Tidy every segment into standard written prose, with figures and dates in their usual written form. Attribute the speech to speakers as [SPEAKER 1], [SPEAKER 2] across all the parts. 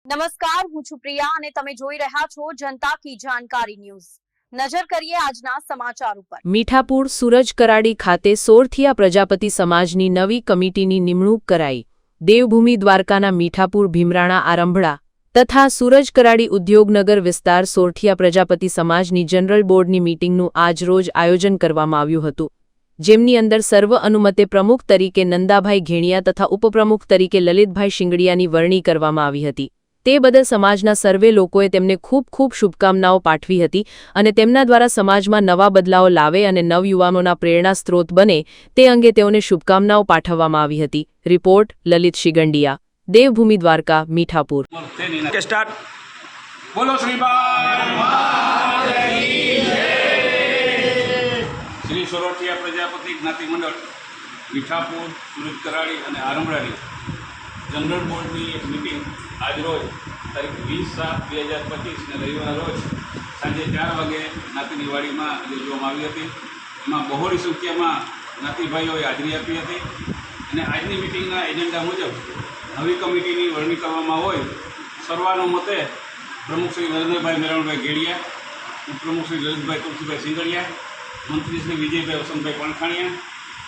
[SPEAKER 1] નમસ્કાર, હું છું પ્રિયા અને તમે જોઈ રહ્યા છો જનતા કી જાણકારી ન્યૂઝ। નજર કરીએ આજના સમાચાર ઉપર।
[SPEAKER 2] મીઠાપુર સૂરજ કરાડી ખાતે સોરઠિયા પ્રજાપતિ સમાજની નવી કમિટીની નિમણૂક કરાઈ। દેવભૂમિ દ્વારકાના મીઠાપુર ભીમરાણા આરંભડા તથા સૂરજ કરાડી ઉદ્યોગનગર વિસ્તાર સોરઠિયા પ્રજાપતિ સમાજની જનરલ બોર્ડની મીટિંગનું આજરોજ આયોજન કરવામાં આવ્યું હતું, જેમની અંદર સર્વ અનુમતે પ્રમુખ તરીકે નંદાભાઈ ઘેણિયા તથા ઉપપ્રમુખ તરીકે લલિતભાઈ શિંગડિયાની વરણી કરવામાં આવી હતી। તે બદલ સમાજના સર્વે લોકોએ તેમને ખૂબ ખૂબ શુભકામનાઓ પાઠવી હતી અને તેમના દ્વારા સમાજમાં નવા બદલાવો લાવે અને નવયુવાનોના પ્રેરણા સ્ત્રોત બને તે અંગે તેઓને શુભકામનાઓ પાઠવવામાં આવી હતી। રિપોર્ટ લલિત શિંગડિયા, દેવભૂમિ દ્વારકા, મીઠાપુર।
[SPEAKER 3] બોલો શ્રી સોરઠિયા પ્રજાપતિ જ્ઞાતિ મંડળ મીઠાપુર, સૂરજ કરાડી અને આરંભડાની જનરલ બોર્ડની એક મિટિંગ આજરોજ તારીખ 20/7/2025 રવિવારના રોજ સાંજે 4 વાગે જ્ઞાતિની વાડીમાં યોજવામાં આવી હતી। એમાં બહોળી સંખ્યામાં જ્ઞાતિભાઈઓએ હાજરી આપી હતી અને આજની મિટિંગના એજન્ડા મુજબ નવી કમિટીની વરણી કરવામાં હોય સર્વાનુમતે પ્રમુખ શ્રી નરેન્દ્રભાઈ મેરણભાઈ ઘેડિયા, ઉપપ્રમુખ શ્રી લલિતભાઈ તુલસીભાઈ સિંગડિયા, મંત્રી શ્રી વિજયભાઈ વસંતભાઈ પણખાણિયા,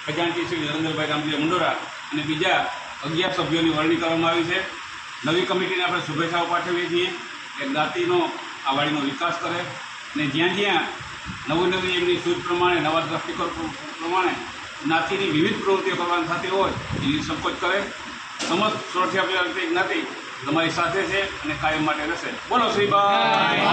[SPEAKER 3] ખજાનચી શ્રી નરેન્દ્રભાઈ રામજી મુંડોરા અને બીજા 11 સભ્યોની વરણી કરવામાં આવી છે। નવી કમિટીને આપણે શુભેચ્છાઓ પાઠવીએ છીએ કે જ્ઞાતિનો આ વાડીનો વિકાસ કરે અને જ્યાં જ્યાં નવી એમની સૂઝ પ્રમાણે, નવા દ્રષ્ટિકોણ પ્રમાણે જ્ઞાતિની વિવિધ પ્રવૃત્તિઓ કરવાની થતી હોય એની સંકોચ કરે। સમસ્ત સોરઠિયા જ્ઞાતિ તમારી સાથે છે અને કાયમ માટે રહેશે। બોલો શ્રીભાઈ।